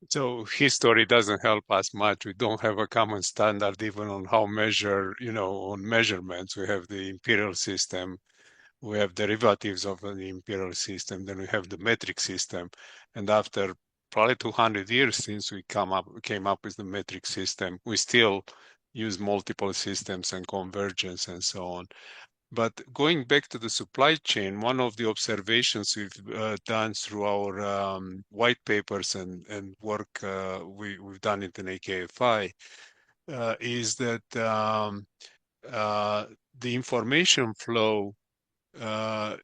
So history doesn't help us much. We don't have a common standard even on how measure, on measurements. We have the imperial system, we have derivatives of an imperial system, then we have the metric system. And after probably 200 years since we came up with the metric system, we still use multiple systems and convergence and so on. But going back to the supply chain, one of the observations we've done through our white papers and work we've done it in AKFI is that the information flow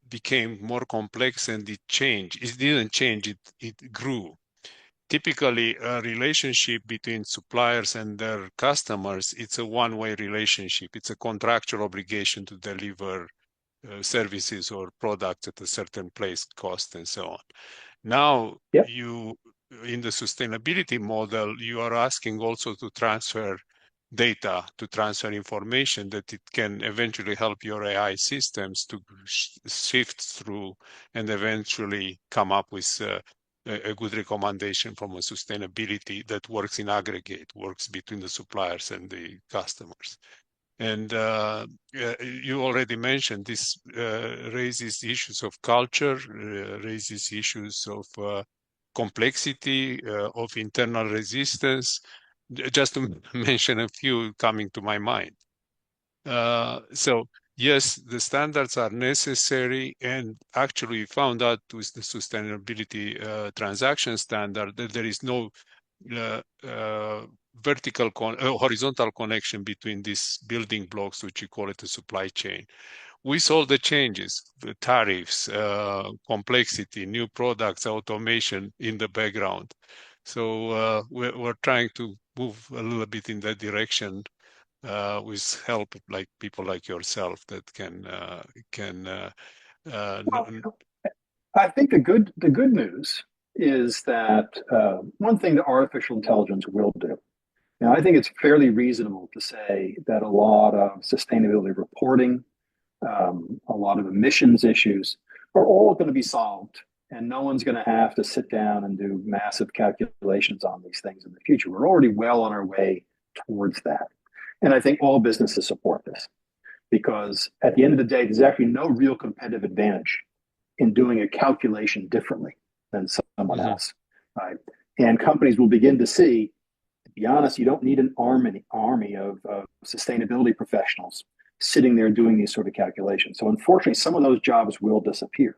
became more complex and it changed. It didn't change, it grew. Typically, a relationship between suppliers and their customers, it's a one-way relationship. It's a contractual obligation to deliver services or products at a certain place, cost, and so on. Now, Yep. in the sustainability model, you are asking also to transfer data, to transfer information that it can eventually help your AI systems to shift through and eventually come up with a good recommendation from a sustainability that works in aggregate, works between the suppliers and the customers. And you already mentioned this raises issues of culture, raises issues of complexity, of internal resistance, just to mention a few coming to my mind. So yes, the standards are necessary, and actually we found out with the sustainability transaction standard that there is no uh, uh, horizontal connection between these building blocks, which you call it a supply chain. With all the changes, the tariffs, complexity, new products, automation in the background. So we're trying to move a little bit in that direction with help like people like yourself that can Well, I think the good news is that one thing that artificial intelligence will do. Now, I think it's fairly reasonable to say that a lot of sustainability reporting, a lot of emissions issues are all going to be solved, and no one's going to have to sit down and do massive calculations on these things in the future. We're already well on our way towards that. And I think all businesses support this because at the end of the day, there's actually no real competitive advantage in doing a calculation differently than someone Mhm. else. Right? And companies will begin to see, to be honest, you don't need an army of sustainability professionals sitting there doing these sort of calculations. So unfortunately, some of those jobs will disappear.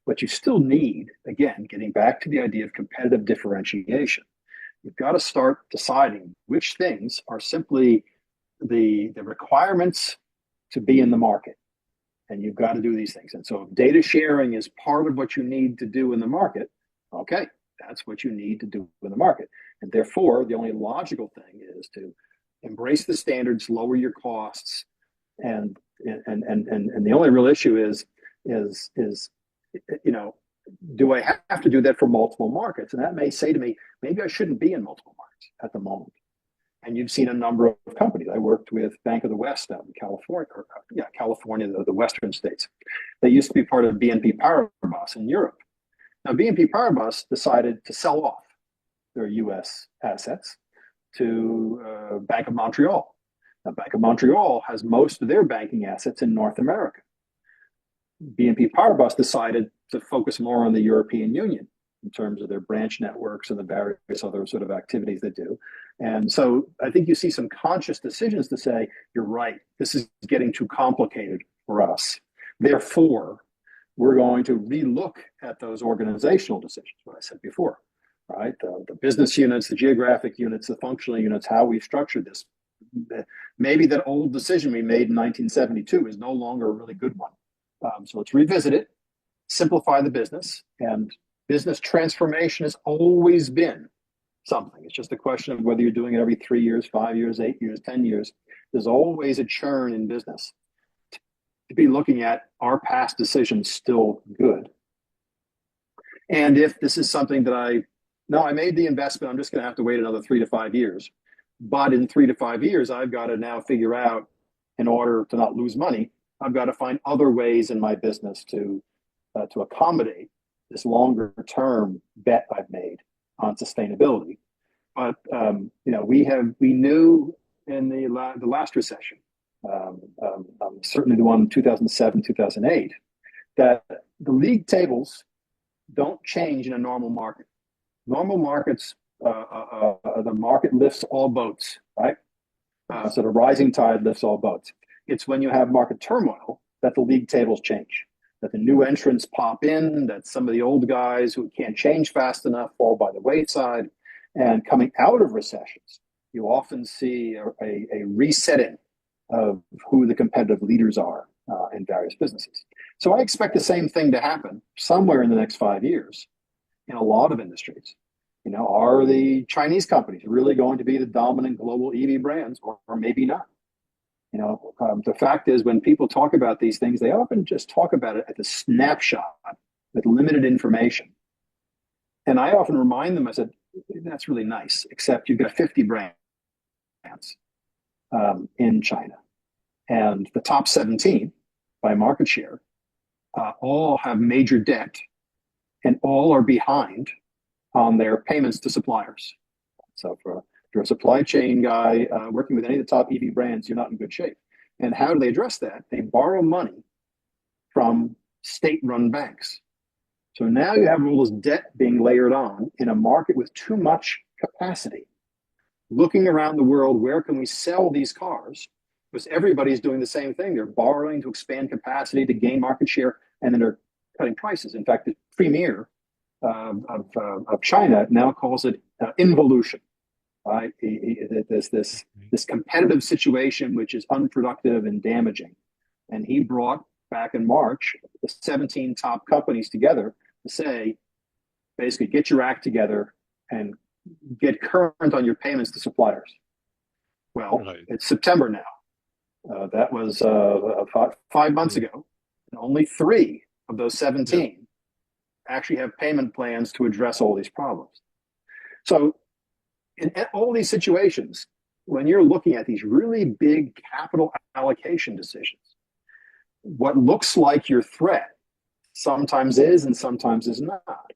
But you still need, again, getting back to the idea of competitive differentiation, you've got to start deciding which things are simply the requirements to be in the market. And you've got to do these things. And so if data sharing is part of what you need to do in the market, okay, that's what you need to do in the market. And therefore, the only logical thing is to embrace the standards, lower your costs, and the only real issue is you know, do I have to do that for multiple markets? And that may say to me, maybe I shouldn't be in multiple markets at the moment. And you've seen a number of companies. I worked with Bank of the West out in California, California, the western states. They used to be part of BNP Paribas in Europe. Now, BNP Paribas decided to sell off their U.S. assets to Bank of Montreal. Now, Bank of Montreal has most of their banking assets in North America. BNP Paribas decided to focus more on the European Union in terms of their branch networks and the various other sort of activities they do. And so I think you see some conscious decisions to say, you're right, this is getting too complicated for us. Therefore, we're going to relook at those organizational decisions, what I said before, right? The business units, the geographic units, the functional units, how we structured this. Maybe that old decision we made in 1972 is no longer a really good one. So let's revisit it, simplify the business, and business transformation has always been something. It's just a question of whether you're doing it every 3 years, 5 years, 8 years, 10 years. There's always a churn in business. To be looking at, are past decisions still good? And if this is something that I made the investment, I'm just going to have to wait another 3 to 5 years. But in 3 to 5 years, I've got to now figure out, in order to not lose money, I've got to find other ways in my business to accommodate this longer term bet I've made. on sustainability. But we knew in the last recession, certainly the one in 2007, 2008, that the league tables don't change in a normal market. Normal markets, the market lifts all boats, right? So the rising tide lifts all boats. It's when you have market turmoil that the league tables change, that the new entrants pop in, that some of the old guys who can't change fast enough fall by the wayside. And coming out of recessions, you often see a resetting of who the competitive leaders are in various businesses. So I expect the same thing to happen somewhere in the next 5 years in a lot of industries. Are the Chinese companies really going to be the dominant global EV brands, or maybe not? The fact is, when people talk about these things, they often just talk about it at the snapshot with limited information. And I often remind them, I said, that's really nice, except you've got 50 brands in China. And the top 17 by market share all have major debt and all are behind on their payments to suppliers. So for a supply chain guy working with any of the top EV brands, you're not in good shape. And how do they address that? They borrow money from state-run banks. So now you have all this debt being layered on in a market with too much capacity. Looking around the world, where can we sell these cars? Because everybody's doing the same thing. They're borrowing to expand capacity, to gain market share, and then they're cutting prices. In fact, the premier of China now calls it involution. Right? This competitive situation which is unproductive and damaging. And he brought back in March the 17 top companies together to say, basically, get your act together and get current on your payments to suppliers. Well, It's September now. That was 5 months ago. And only 3 of those 17 actually have payment plans to address all these problems. So in all these situations, when you're looking at these really big capital allocation decisions, what looks like your threat sometimes is and sometimes is not.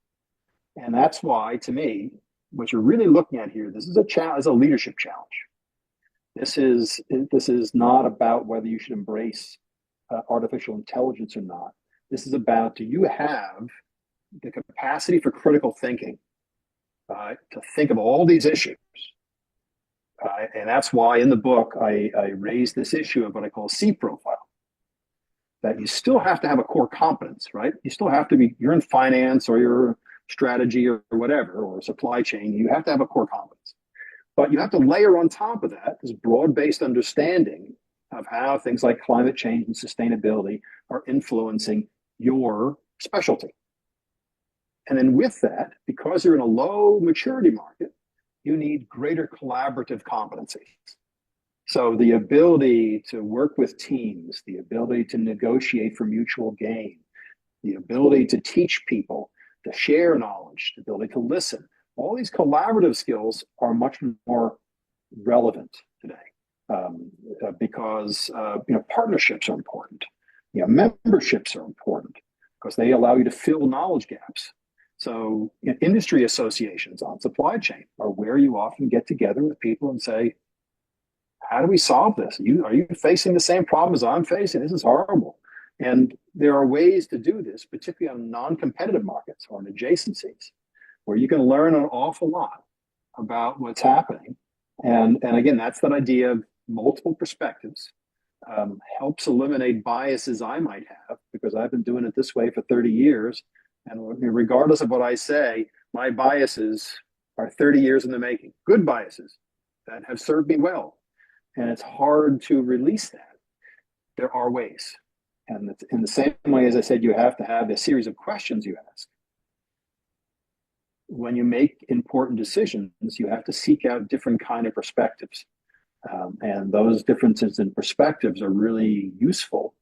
And that's why, to me, what you're really looking at here, this is a leadership challenge. This is not about whether you should embrace artificial intelligence or not. This is about, do you have the capacity for critical thinking to think of all these issues? And that's why in the book, I raised this issue of what I call C profile, that you still have to have a core competence, right? You still have to be, you're in finance or you're strategy or whatever, or supply chain, you have to have a core competence. But you have to layer on top of that this broad-based understanding of how things like climate change and sustainability are influencing your specialty. And then with that, because you're in a low maturity market, you need greater collaborative competencies. So the ability to work with teams, the ability to negotiate for mutual gain, the ability to teach people, to share knowledge, the ability to listen, all these collaborative skills are much more relevant today because partnerships are important. Memberships are important because they allow you to fill knowledge gaps. So industry associations on supply chain are where you often get together with people and say, how do we solve this? Are you facing the same problem as I'm facing? This is horrible. And there are ways to do this, particularly on non-competitive markets or in adjacencies, where you can learn an awful lot about what's happening. And again, that's that idea of multiple perspectives, helps eliminate biases I might have, because I've been doing it this way for 30 years. And regardless of what I say, my biases are 30 years in the making, good biases that have served me well. And it's hard to release that. There are ways. And in the same way, as I said, you have to have a series of questions you ask. When you make important decisions, you have to seek out different kind of perspectives. And those differences in perspectives are really useful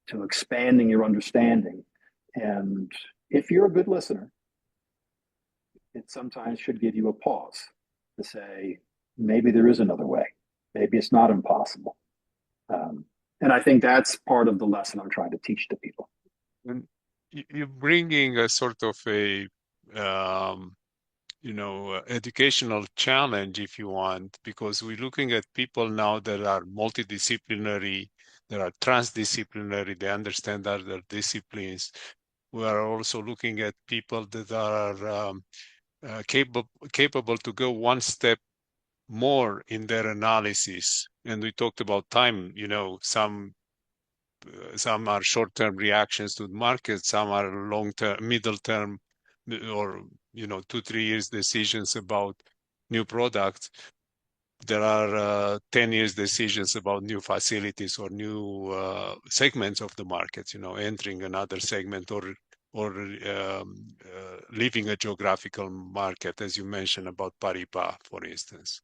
to expanding your understanding. And if you're a good listener, it sometimes should give you a pause to say, maybe there is another way. Maybe it's not impossible. And I think that's part of the lesson I'm trying to teach to people. And you're bringing a sort of educational challenge, if you want, because we're looking at people now that are multidisciplinary, that are transdisciplinary, they understand other disciplines. We are also looking at people that are capable to go one step more in their analysis. And we talked about time, some are short-term reactions to the market, some are long-term, middle-term, or 2-3 years decisions about new products. There are 10 years decisions about new facilities or new segments of the market, entering another segment or leaving a geographical market, as you mentioned about Paribas, for instance.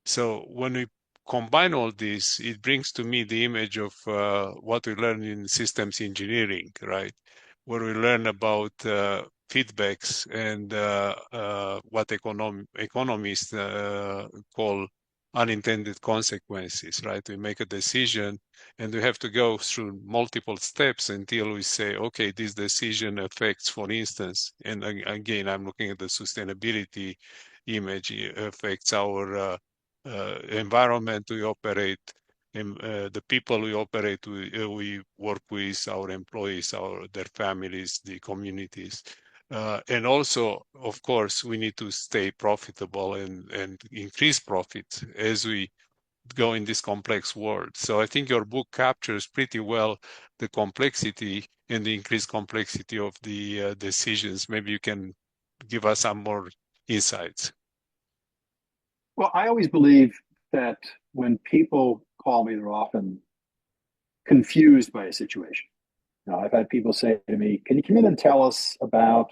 So when we combine all this, it brings to me the image of what we learn in systems engineering, right? Where we learn about feedbacks and what economists call unintended consequences, right? We make a decision and we have to go through multiple steps until we say, okay, this decision affects, for instance, and again, I'm looking at the sustainability image, affects our environment we operate, the people we operate, we work with, our employees, their families, the communities. And also, of course, we need to stay profitable and increase profit as we go in this complex world. So I think your book captures pretty well the complexity and the increased complexity of the decisions. Maybe you can give us some more insights. Well, I always believe that when people call me, they're often confused by a situation. I've had people say to me, can you come in and tell us about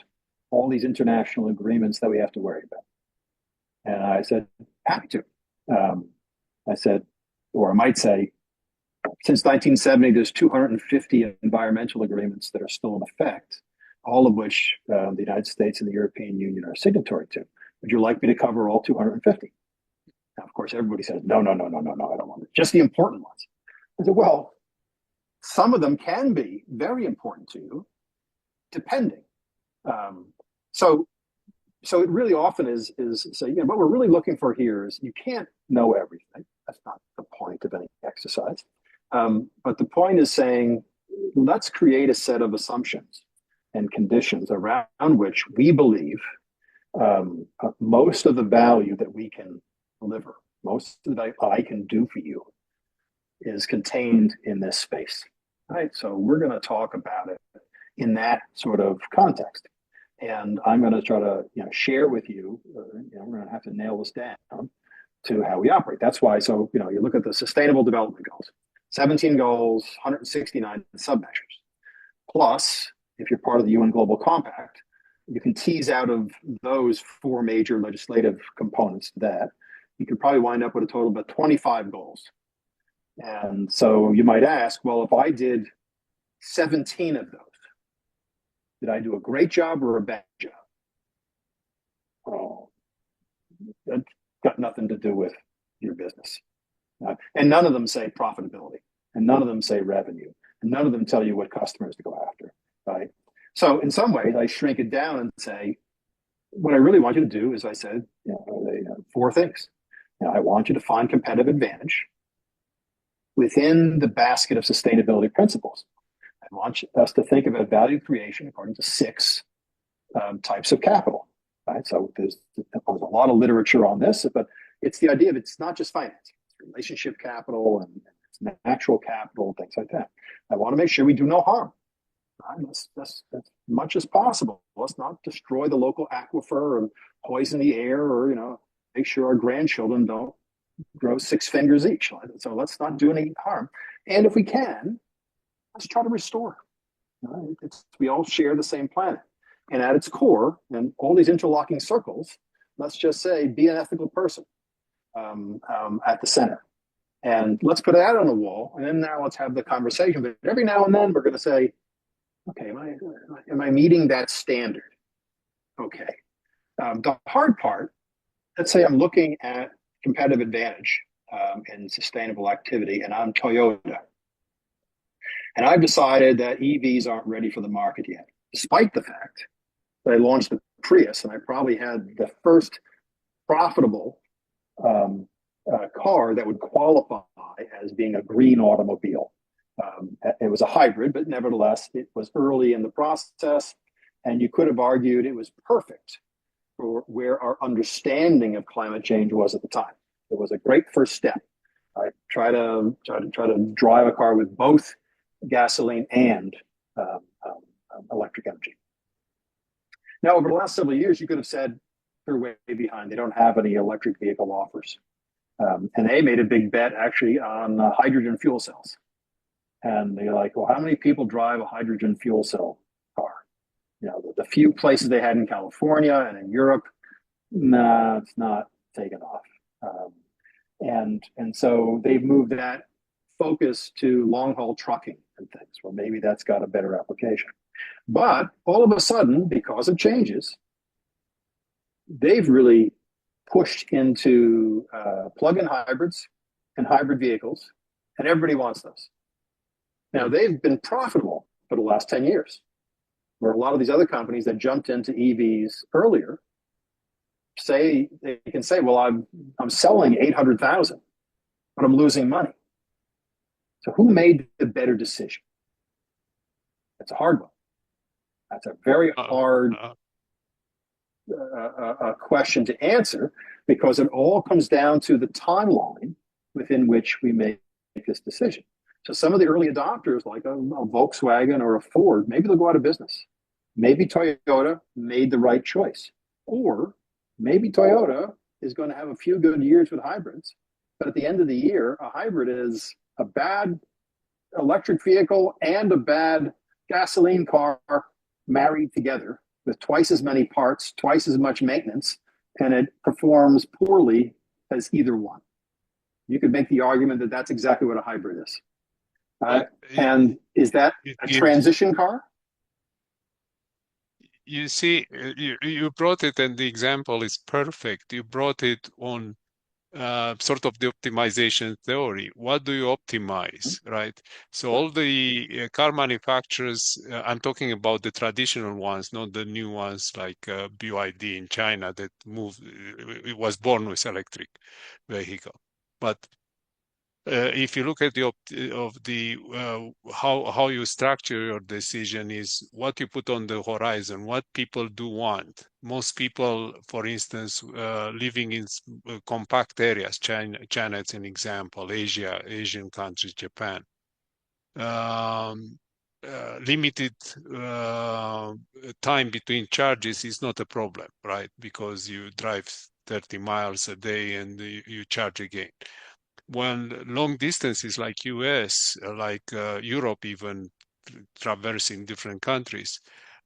all these international agreements that we have to worry about? And I said, happy to. I said, or I might say, since 1970, there's 250 environmental agreements that are still in effect, all of which the United States and the European Union are signatory to. Would you like me to cover all 250? Now, of course, everybody says, no, I don't want it. Just the important ones. I said, well, some of them can be very important to you, depending. So it really often is what we're really looking for here is you can't know everything. That's not the point of any exercise. But the point is saying, let's create a set of assumptions and conditions around which we believe most of the value that we can deliver, most of the value I can do for you is contained in this space. Right? So we're going to talk about it in that sort of context. And I'm going to try to share with you, we're going to have to nail this down to how we operate. That's why, so, you look at the Sustainable Development Goals, 17 goals, 169 submeasures. Plus, if you're part of the UN Global Compact, you can tease out of those 4 major legislative components to that. You could probably wind up with a total of about 25 goals. And so you might ask, well, if I did 17 of those, did I do a great job or a bad job? Oh, that's got nothing to do with your business. And none of them say profitability, and none of them say revenue, and none of them tell you what customers to go after, right? So in some ways, I shrink it down and say, what I really want you to do is I said, 4 things. I want you to find competitive advantage within the basket of sustainability principles. I want us to think about value creation according to 6 types of capital. Right? So there's a lot of literature on this, but it's the idea of it's not just finance, it's relationship capital and it's natural capital, things like that. I want to make sure we do no harm. Right? That's as much as possible. Let's not destroy the local aquifer and poison the air, or make sure our grandchildren don't grow 6 fingers each. So let's not do any harm. And if we can, let's try to restore. Right? We all share the same planet. And at its core, and all these interlocking circles, let's just say, be an ethical person at the center. And let's put that on the wall. And then now let's have the conversation. But every now and then we're going to say, okay, am I meeting that standard? Okay. The hard part, let's say I'm looking at competitive advantage in sustainable activity, and I'm Toyota. And I've decided that EVs aren't ready for the market yet, despite the fact that I launched the Prius, and I probably had the first profitable car that would qualify as being a green automobile. It was a hybrid, but nevertheless, it was early in the process, and you could have argued it was perfect for where our understanding of climate change was at the time. It was a great first step. I try to drive a car with both gasoline and electric energy. Now, over the last several years, you could have said they're way behind. They don't have any electric vehicle offers. And they made a big bet actually on hydrogen fuel cells. And they're like, well, how many people drive a hydrogen fuel cell car? You know, the few places they had in California and in Europe, nah, it's not taken off. And so they've moved that focus to long haul trucking and things. Well, maybe that's got a better application. But all of a sudden, because of changes, they've really pushed into plug-in hybrids and hybrid vehicles, and everybody wants those. Now, they've been profitable for the last 10 years, where a lot of these other companies that jumped into EVs earlier say, they can say, well, I'm selling 800,000, but I'm losing money. So who made the better decision? It's a hard one. That's a very hard question to answer, because it all comes down to the timeline within which we make this decision. So some of the early adopters, like a Volkswagen or a Ford, maybe they'll go out of business. Maybe Toyota made the right choice. Or maybe Toyota is going to have a few good years with hybrids, but at the end of the year, a hybrid is a bad electric vehicle and a bad gasoline car married together with twice as many parts, twice as much maintenance, and it performs poorly as either one. You could make the argument that that's exactly what a hybrid is. And is that a transition car? You see, you brought it, and the example is perfect. You brought it on sort of the optimization theory. What do you optimize, right? So all the car manufacturers, I'm talking about the traditional ones, not the new ones like BYD in China that it was born with electric vehicle. But if you look at how you structure your decision is what you put on the horizon, what people do want. Most people, for instance, living in compact areas, China is an example, Asian countries, Japan. Limited time between charges is not a problem, right? Because you drive 30 miles a day and you charge again. When long distances like US, like Europe, even traversing different countries,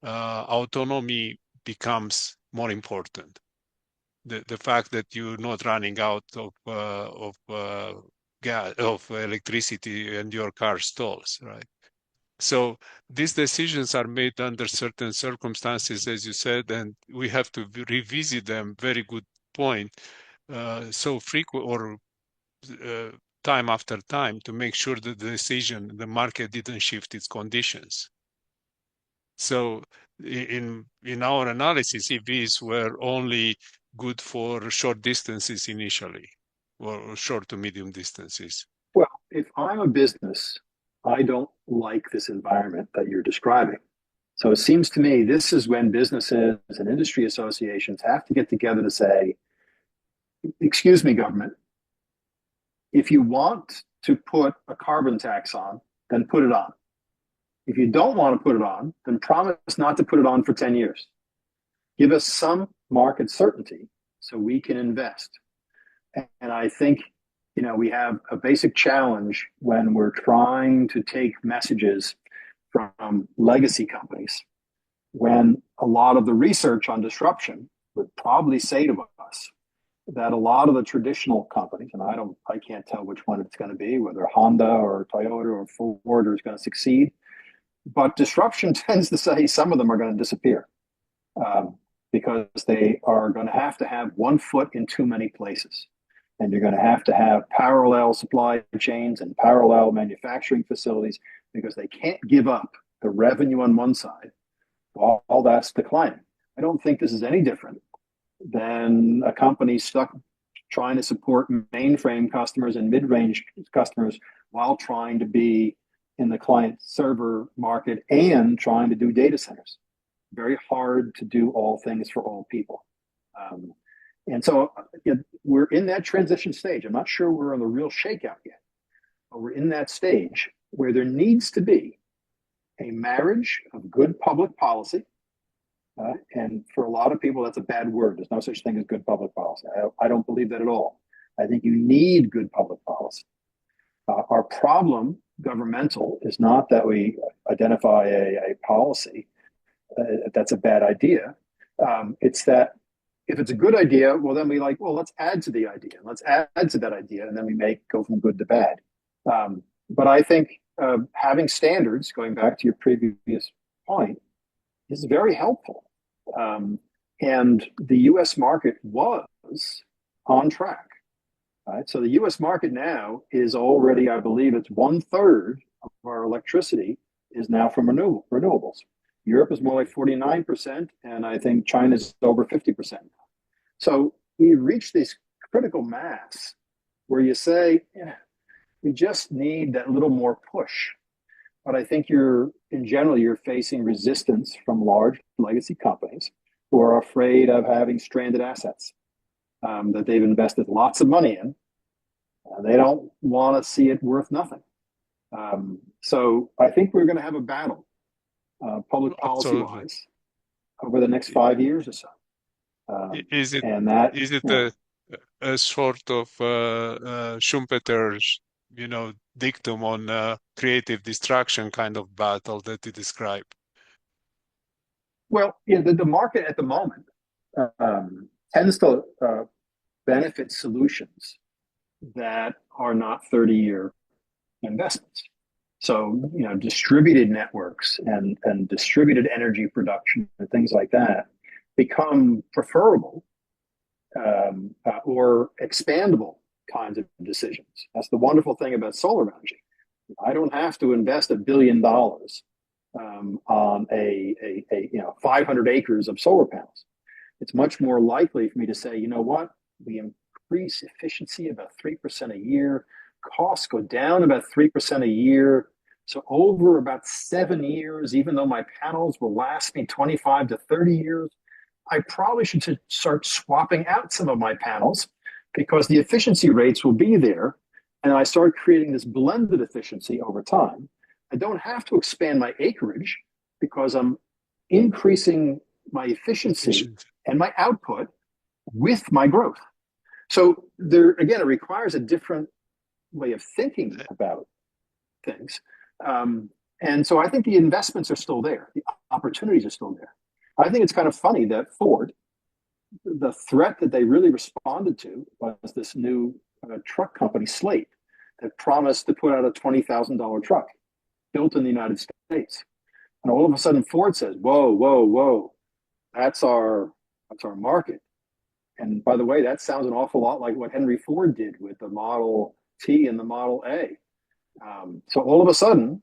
autonomy becomes more important. The fact that you're not running out of electricity and your car stalls, right? So these decisions are made under certain circumstances, as you said, and we have to revisit them. Very good point. So frequent or time after time to make sure that the market didn't shift its conditions. So in our analysis, EVs were only good for short distances initially, or short to medium distances. Well, if I'm a business, I don't like this environment that you're describing. So it seems to me this is when businesses and industry associations have to get together to say, excuse me, government, if you want to put a carbon tax on, then put it on. If you don't want to put it on, then promise not to put it on for 10 years. Give us some market certainty so we can invest. And I think, we have a basic challenge when we're trying to take messages from legacy companies, when a lot of the research on disruption would probably say to us that a lot of the traditional companies, and I can't tell which one it's going to be, whether Honda or Toyota or Ford is going to succeed, but disruption tends to say some of them are going to disappear because they are going to have one foot in too many places. And you're going to have parallel supply chains and parallel manufacturing facilities because they can't give up the revenue on one side while all that's declining. I don't think this is any different than a company stuck trying to support mainframe customers and mid-range customers while trying to be in the client server market and trying to do data centers. Very hard to do all things for all people. And so we're in that transition stage. I'm not sure we're on the real shakeout yet, but we're in that stage where there needs to be a marriage of good public policy. And for a lot of people, that's a bad word. There's no such thing as good public policy. I don't believe that at all. I think you need good public policy. Our problem, governmental, is not that we identify a policy that's a bad idea. It's that if it's a good idea, well, then we let's add to the idea. Let's add to that idea, and then we go from good to bad. But I think having standards, going back to your previous point, is very helpful. And the U.S. market was on track. Right? So the U.S. market now is already, I believe it's 1/3 of our electricity is now from renewables. Europe is more like 49%, and I think China's over 50%. So we reach this critical mass where you say, we just need that little more push. But I think you're facing resistance from large legacy companies who are afraid of having stranded assets that they've invested lots of money in. They don't want to see it worth nothing. So I think we're going to have a battle, public policy-wise, over the next 5 years or so. Is it a sort of Schumpeter's, dictum on creative destruction kind of battle that you describe? Well, the market at the moment tends to benefit solutions that are not 30-year investments. So, distributed networks and distributed energy production and things like that become preferable or expandable kinds of decisions. That's the wonderful thing about solar energy. I don't have to invest $1 billion on a 500 acres of solar panels. It's much more likely for me to say, you know what, we increase efficiency about 3% a year, costs go down about 3% a year. So over about 7 years, even though my panels will last me 25 to 30 years, I probably should start swapping out some of my panels because the efficiency rates will be there. And I start creating this blended efficiency over time. I don't have to expand my acreage because I'm increasing my efficiency and my output with my growth. So there, again, it requires a different way of thinking about things. And so I think the investments are still there. The opportunities are still there. I think it's kind of funny that Ford, the threat that they really responded to was this new truck company, Slate, that promised to put out a $20,000 truck built in the United States. And all of a sudden Ford says, whoa, that's our market. And by the way, that sounds an awful lot like what Henry Ford did with the Model T and the Model A. So all of a sudden,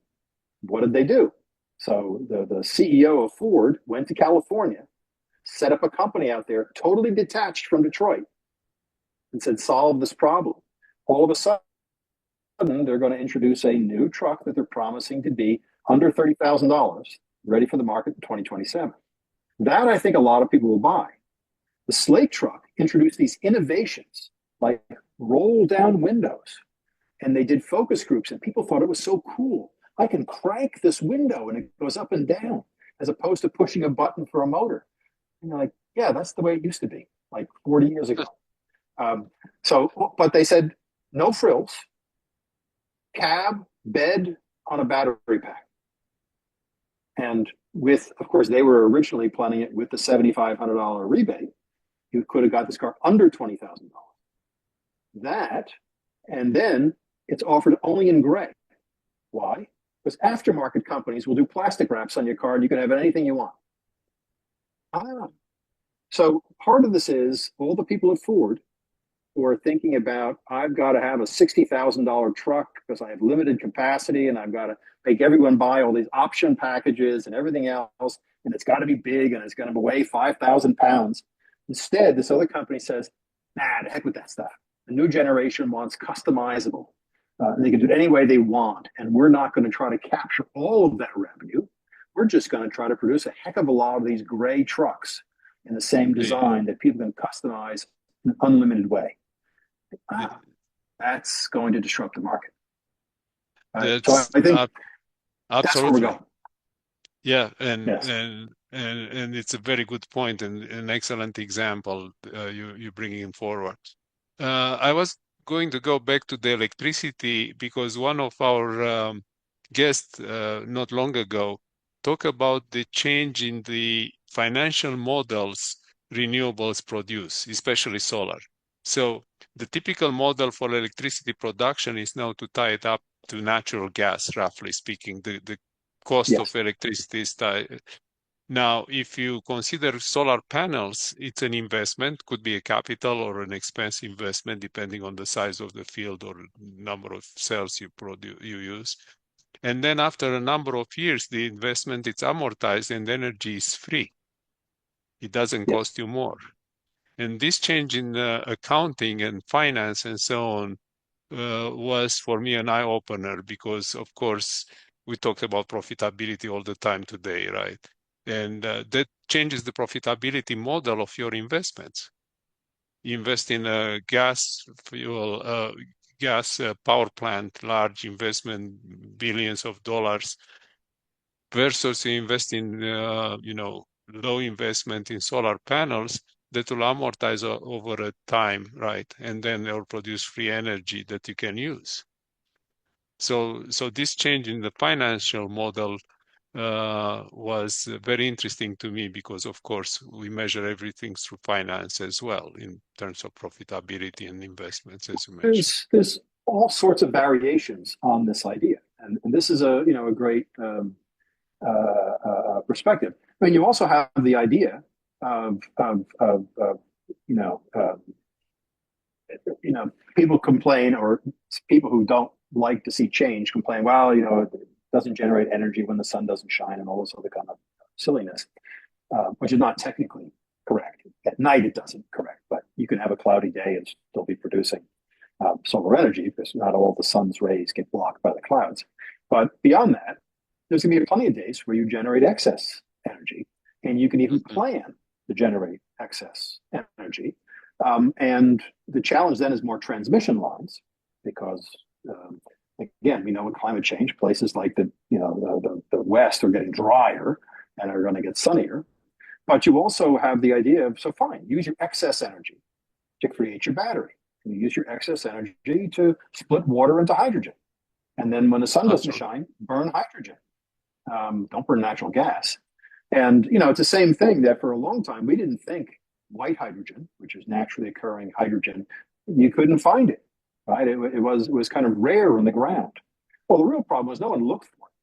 what did they do? So the CEO of Ford went to California, set up a company out there totally detached from Detroit and said, solve this problem. All of a sudden, they're going to introduce a new truck that they're promising to be under $30,000, ready for the market in 2027. That I think a lot of people will buy. The Slate truck introduced these innovations like roll down windows, and they did focus groups, and people thought it was so cool. I can crank this window and it goes up and down as opposed to pushing a button for a motor. And you're like, yeah, that's the way it used to be, like 40 years ago. But they said, no frills, cab, bed on a battery pack. And of course, they were originally planning it with the $7,500 rebate. You could have got this car under $20,000. That, and then it's offered only in gray. Why? Because aftermarket companies will do plastic wraps on your car and you can have anything you want. So part of this is all the people at Ford who are thinking about, I've got to have a $60,000 truck because I have limited capacity and I've got to make everyone buy all these option packages and everything else. and it's got to be big and it's going to weigh 5,000 pounds. Instead, this other company says, nah, the heck with that stuff. The new generation wants customizable. They can do it any way they want. And we're not going to try to capture all of that revenue. We're just going to try to produce a heck of a lot of these gray trucks in the same design that people can customize in an unlimited way. That's going to disrupt the market. So I think that's where we're absolutely. going. Yeah, Yes. and it's a very good point and an excellent example you bringing forward. I was going to go back to the electricity because one of our guests not long ago talked about the change in the financial models renewables produce, especially solar. So the typical model for electricity production is now to tie it up to natural gas, roughly speaking. The cost Yes. of electricity is tied. Now, if you consider solar panels, it's an investment, could be a capital or an expense investment, depending on the size of the field or number of cells you use. And then after a number of years, the investment is amortized and energy is free. It doesn't Yes. cost you more. And this change in accounting and finance and so on was for me an eye opener because, of course, we talk about profitability all the time today, right? And that changes the profitability model of your investments. You invest in a gas power plant, large investment, billions of dollars, versus you invest in, low investment in solar panels that will amortize over a time, right? And then they'll produce free energy that you can use. So this change in the financial model was very interesting to me because, of course, we measure everything through finance as well in terms of profitability and investments, as you mentioned. There's all sorts of variations on this idea, and this is a great perspective. I mean, you also have the idea of you know uh, people complain, or people who don't like to see change complain. Well, it doesn't generate energy when the sun doesn't shine, and all this other kind of silliness, which is not technically correct. At night, it doesn't correct, but you can have a cloudy day and still be producing solar energy because not all the sun's rays get blocked by the clouds. But beyond that, there's going to be plenty of days where you generate excess energy, and you can even plan to generate excess energy. And the challenge then is more transmission lines because, again, we know with climate change, places like the West are getting drier and are going to get sunnier. But you also have the idea of, so fine, use your excess energy to create your battery. You use your excess energy to split water into hydrogen. And then when the sun doesn't shine, burn hydrogen. Don't burn natural gas. And, it's the same thing that for a long time, we didn't think white hydrogen, which is naturally occurring hydrogen, you couldn't find it, right? It was kind of rare in the ground. Well, the real problem was no one looked for it.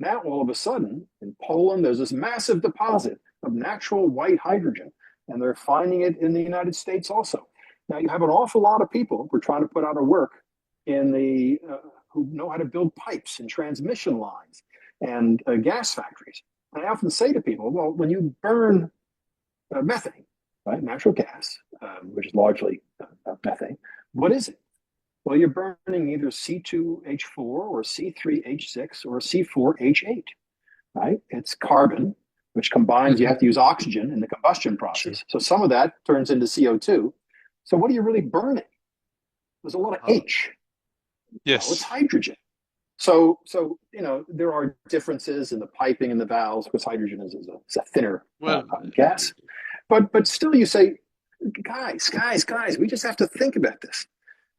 Now, all of a sudden, in Poland, there's this massive deposit of natural white hydrogen, and they're finding it in the United States also. Now, you have an awful lot of people who are trying to put out a work in who know how to build pipes and transmission lines and gas factories. And I often say to people, well, when you burn methane, right, natural gas, which is largely methane, what is it? Well, you're burning either C2H4 or C3H6 or C4H8, right? It's carbon, which combines, you have to use oxygen in the combustion process. So some of that turns into CO2. So what are you really burning? There's a lot of H. Yes. Well, it's hydrogen. So there are differences in the piping and the valves because hydrogen is a thinner gas. But still, you say, guys, we just have to think about this.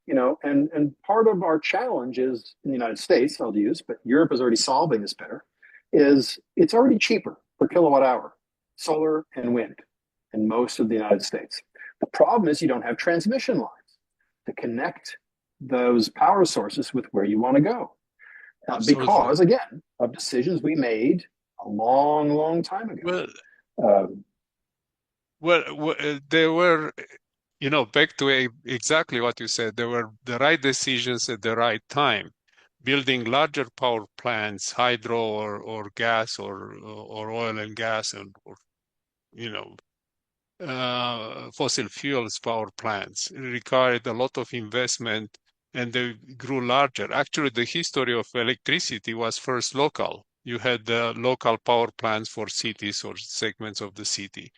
And part of our challenge is in the United States, I'll use, but Europe is already solving this better, is it's already cheaper per kilowatt hour, solar and wind in most of the United States. The problem is you don't have transmission lines to connect those power sources with where you want to go. Because, again, of decisions we made a long, long time ago. There were, back to exactly what you said, there were the right decisions at the right time. building larger power plants, hydro or gas or oil and gas or you know fossil fuels power plants. It required a lot of investment and they grew larger. Actually, the history of electricity was first local. You had the local power plants for cities or segments of the city.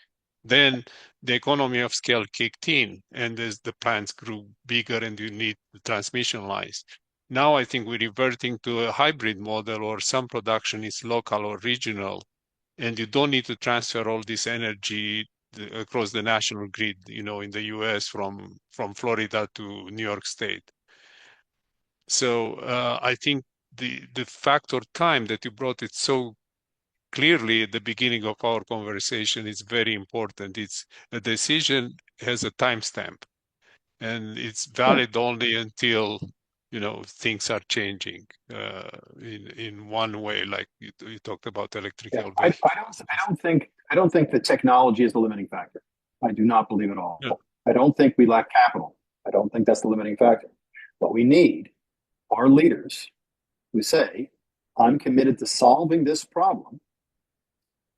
Then the economy of scale kicked in, and as the plants grew bigger and you need the transmission lines. Now I think we're reverting to a hybrid model or some production is local or regional, and you don't need to transfer all this energy across the national grid, in the US from Florida to New York State. So I think the factor time that you brought it so clearly at the beginning of our conversation is very important. It's a decision has a timestamp, and it's Right. valid only until things are changing in one way, like you talked about Yeah. electrical I, I vehicles. don't I don't think the technology is the limiting factor. I do not believe at all. Yeah. I don't think we lack capital. I don't think that's the limiting factor. What we need are leaders who say, I'm committed to solving this problem.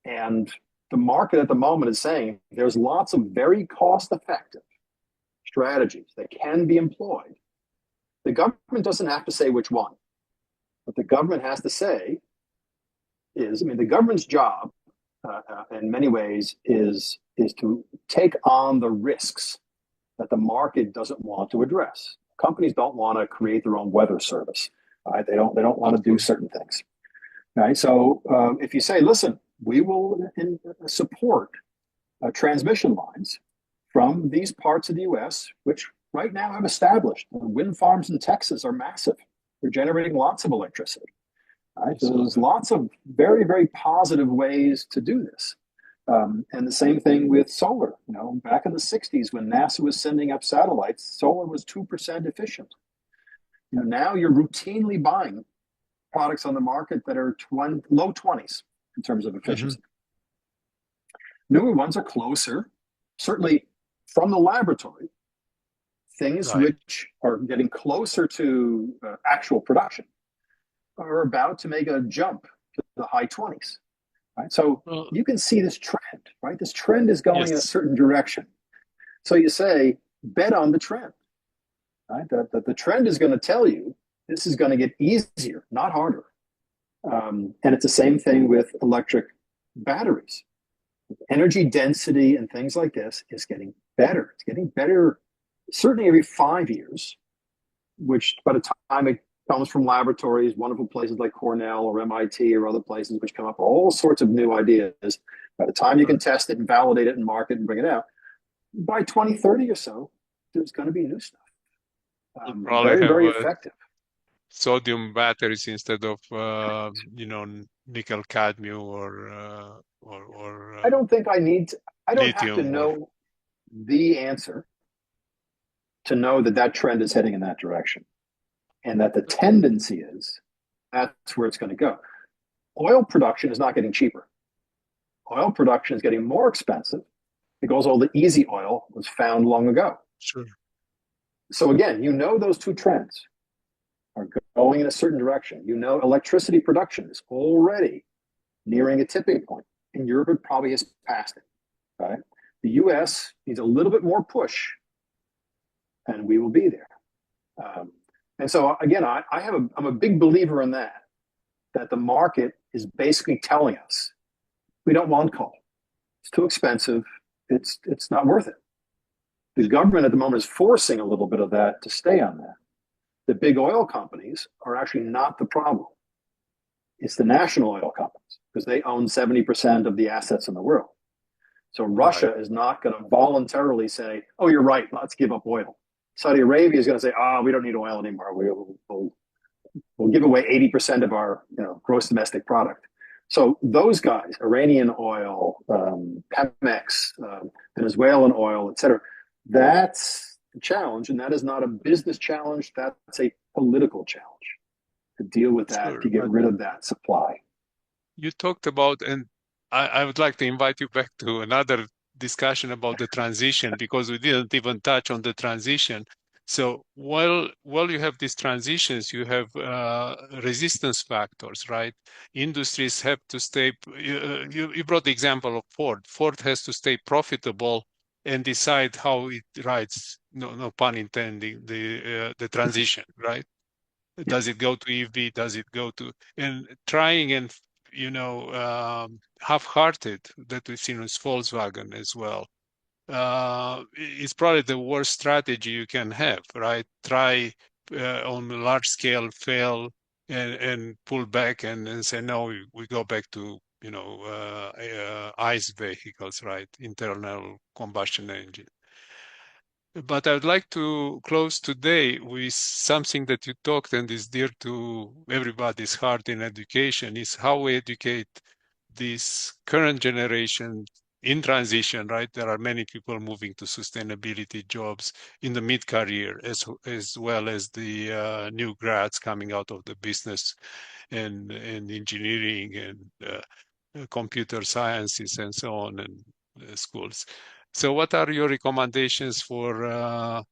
And the market at the moment is saying there's lots of very cost effective strategies that can be employed. The government doesn't have to say which one. What the government has to say is, the government's job in many ways is to take on the risks that the market doesn't want to address. Companies don't want to create their own weather service. Right? They don't want to do certain things. Right? So if you say, listen, we will support transmission lines from these parts of the U.S., which right now have established wind farms in Texas are massive. They're generating lots of electricity. Right? So there's lots of very, very positive ways to do this. And the same thing with solar. Back in the 60s when NASA was sending up satellites, solar was 2% efficient. Now you're routinely buying products on the market that are low 20s in terms of efficiency. Mm-hmm. Newer ones are closer, certainly from the laboratory. Things right. which are getting closer to actual production are about to make a jump to the high 20s. Right? So you can see this trend, right? This trend is going in a certain direction. So you say, bet on the trend, right? That the trend is going to tell you this is going to get easier, not harder. And it's the same thing with electric batteries. Energy density and things like this is getting better. It's getting better, certainly every 5 years, which by the time it comes from laboratories, wonderful places like Cornell or MIT or other places which come up with all sorts of new ideas. By the time you can test it and validate it and market and bring it out, by 2030 or so, there's going to be new stuff. Very, very effective. Sodium batteries instead of nickel cadmium or I don't think I don't have to know the answer to know that trend is heading in that direction. And that the tendency is that's where it's going to go. Oil production is not getting cheaper. Oil production is getting more expensive because all the easy oil was found long ago. Sure. So again, those two trends are going in a certain direction. Electricity production is already nearing a tipping point. And Europe probably has passed it. Right? The US needs a little bit more push, and we will be there. And so again, I'm a big believer in that the market is basically telling us we don't want coal. It's too expensive. It's not worth it. The government at the moment is forcing a little bit of that to stay on that. The big oil companies are actually not the problem. It's the national oil companies because they own 70% of the assets in the world. So Russia is not going to voluntarily say, oh, you're right, let's give up oil. Saudi Arabia is going to say, we don't need oil anymore. We'll give away 80% of our gross domestic product. So those guys, Iranian oil, Pemex, Venezuelan oil, et cetera, that's the challenge. And that is not a business challenge. That's a political challenge to deal with that, to get rid of that supply. You talked about, and I would like to invite you back to another discussion about the transition because we didn't even touch on the transition. So while you have these transitions, you have resistance factors, right? Industries have to stay. You brought the example of Ford. Ford has to stay profitable and decide how it rides. No pun intending the transition, right? Yeah. Does it go to EV? Does it go to and trying and half-hearted that we've seen with Volkswagen as well is probably the worst strategy you can have, right? Try on a large scale, fail, and pull back and say, no, we go back to, ICE vehicles, right? Internal combustion engine. But I'd like to close today with something that you talked and is dear to everybody's heart in education is how we educate this current generation in transition, right? There are many people moving to sustainability jobs in the mid-career as well as the new grads coming out of the business and engineering and computer sciences and so on and schools. So what are your recommendations for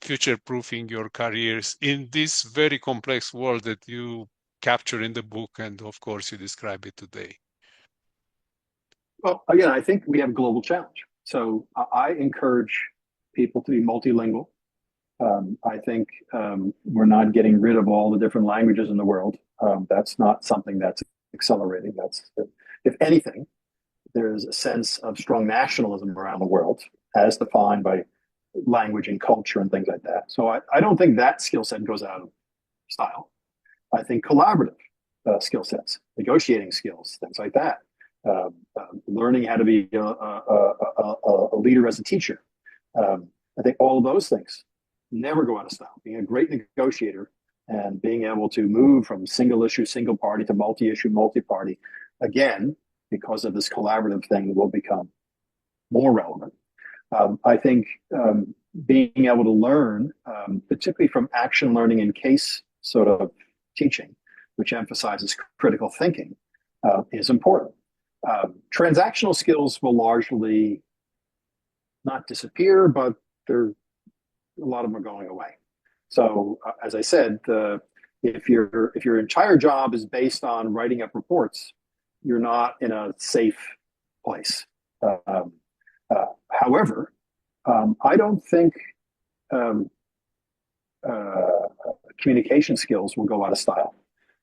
future-proofing your careers in this very complex world that you capture in the book and of course you describe it today? Well, again, I think we have a global challenge. So I encourage people to be multilingual. I think we're not getting rid of all the different languages in the world. That's not something that's accelerating. That's, if anything, there's a sense of strong nationalism around the world as defined by language and culture and things like that. So I don't think that skill set goes out of style. I think collaborative skill sets, negotiating skills, things like that, learning how to be a leader as a teacher. I think all of those things never go out of style. Being a great negotiator and being able to move from single issue, single party to multi-issue, multi-party, again, because of this collaborative thing, will become more relevant. I think being able to learn, particularly from action learning and case sort of teaching, which emphasizes critical thinking, is important. Transactional skills will largely not disappear, but a lot of them are going away. So, as I said, if your entire job is based on writing up reports, you're not in a safe place. However, I don't think communication skills will go out of style.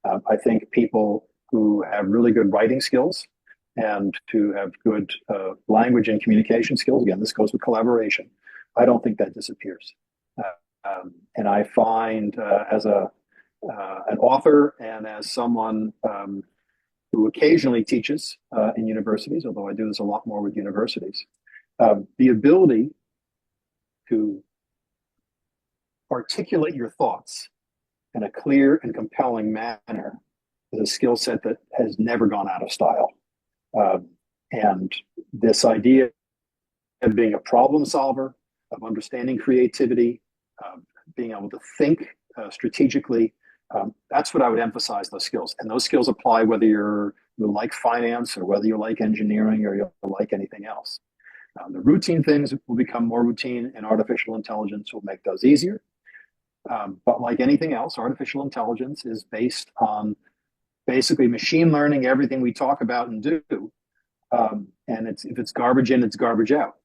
I think people who have really good writing skills and who have good language and communication skills, again, this goes with collaboration, I don't think that disappears. And I find as an author and as someone who occasionally teaches in universities, although I do this a lot more with universities, the ability to articulate your thoughts in a clear and compelling manner is a skill set that has never gone out of style. And this idea of being a problem solver, of understanding creativity, being able to think strategically, that's what I would emphasize, those skills. And those skills apply whether you like finance or whether you like engineering or you like anything else. The routine things will become more routine, and artificial intelligence will make those easier. But like anything else, artificial intelligence is based on basically machine learning everything we talk about and do. And if it's garbage in, it's garbage out.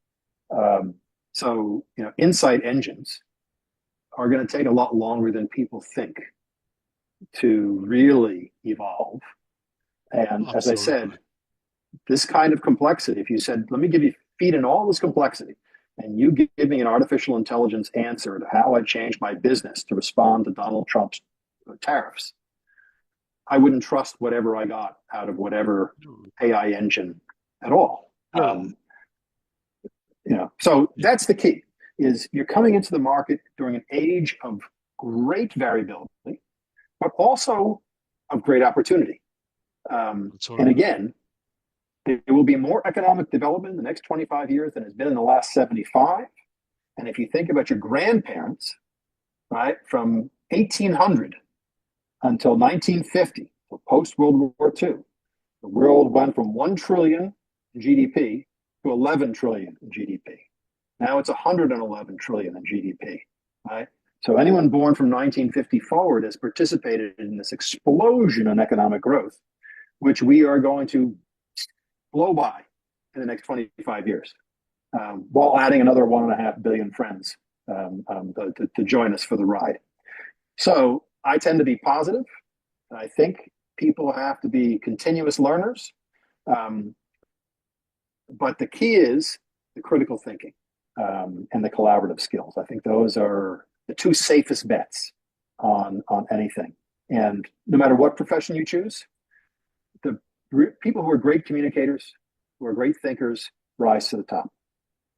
So, insight engines are going to take a lot longer than people think to really evolve. And Absolutely. As I said, this kind of complexity, if you said, let me feed in all this complexity, and you give me an artificial intelligence answer to how I change my business to respond to Donald Trump's tariffs, I wouldn't trust whatever I got out of whatever AI engine at all. So that's the key, is you're coming into the market during an age of great variability, but also of great opportunity. And again, there will be more economic development in the next 25 years than has been in the last 75. And if you think about your grandparents, right, from 1800 until 1950, so post-World War II, the world went from 1 trillion in GDP to 11 trillion in GDP. Now it's 111 trillion in GDP, right? So anyone born from 1950 forward has participated in this explosion in economic growth, which we are going to blow by in the next 25 years, while adding another 1.5 billion friends to join us for the ride. So I tend to be positive. I think people have to be continuous learners. But the key is the critical thinking and the collaborative skills. I think those are the two safest bets on anything. And no matter what profession you choose, the people who are great communicators, who are great thinkers, rise to the top.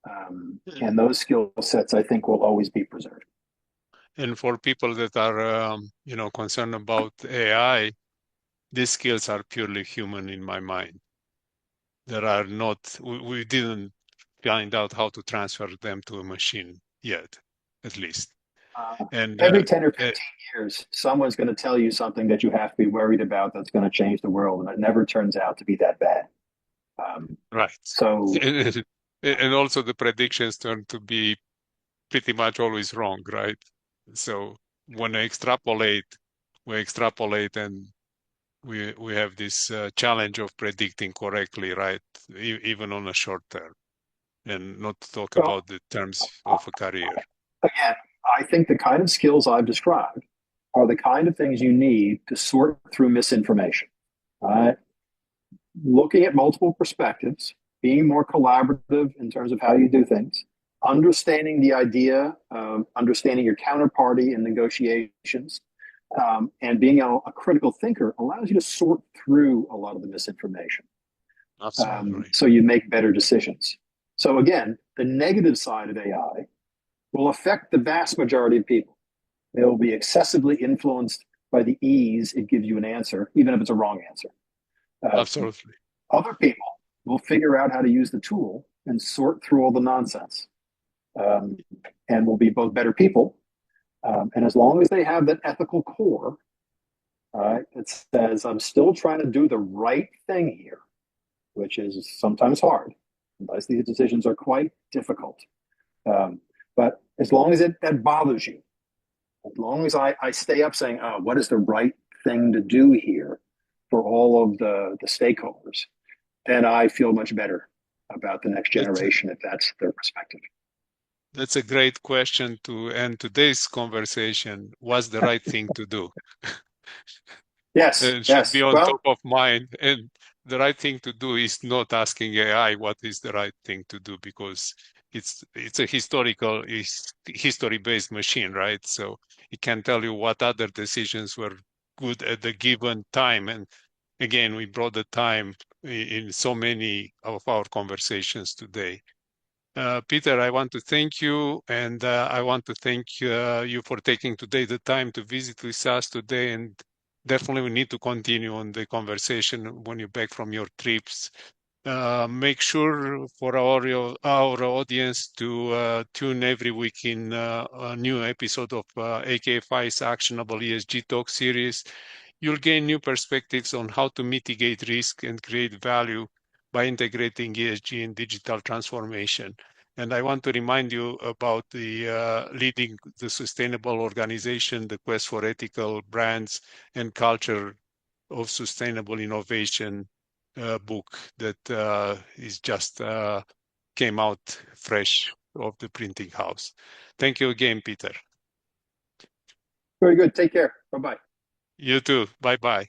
And those skill sets, I think, will always be preserved. And for people that are, concerned about AI, these skills are purely human in my mind. There are not, we didn't find out how to transfer them to a machine yet, at least. And every 10 or 15 years, someone's going to tell you something that you have to be worried about that's going to change the world. And it never turns out to be that bad. Right. So, and also the predictions turn to be pretty much always wrong, right? So when we extrapolate and we have this challenge of predicting correctly, right? Even on a short term, and not to talk well, about the terms of a career. again, I think the kind of skills I've described are the kind of things you need to sort through misinformation. Right? Looking at multiple perspectives, being more collaborative in terms of how you do things, understanding the idea of understanding your counterparty in negotiations, and being a critical thinker allows you to sort through a lot of the misinformation. Absolutely. So you make better decisions. So again, the negative side of AI will affect the vast majority of people. They will be excessively influenced by the ease it gives you an answer, even if it's a wrong answer. Absolutely. Other people will figure out how to use the tool and sort through all the nonsense, and will be both better people. And as long as they have that ethical core, it says, I'm still trying to do the right thing here, which is sometimes hard. Sometimes these decisions are quite difficult. But as long as that bothers you, as long as I stay up saying, oh, what is the right thing to do here for all of the stakeholders, then I feel much better about the next generation if that's their perspective. That's a great question to end today's conversation. What's the right thing to do? Yes, It should yes. be on Well, top of mind. And the right thing to do is not asking AI what is the right thing to do, because it's a history-based machine, right? So it can tell you what other decisions were good at the given time. And again, we brought the time in so many of our conversations today. Peter, I want to thank you, and I want to thank you for taking today the time to visit with us today. And definitely we need to continue on the conversation when you're back from your trips. Make sure for our audience to tune every week in a new episode of AKFI's Actionable ESG Talks series. You'll gain new perspectives on how to mitigate risk and create value by integrating ESG in digital transformation. And I want to remind you about the leading the sustainable organization, the quest for ethical brands and culture of sustainable innovation book that is just came out fresh of the printing house. Thank you again, Peter. very good. Take care. Bye-bye. You too. Bye-bye.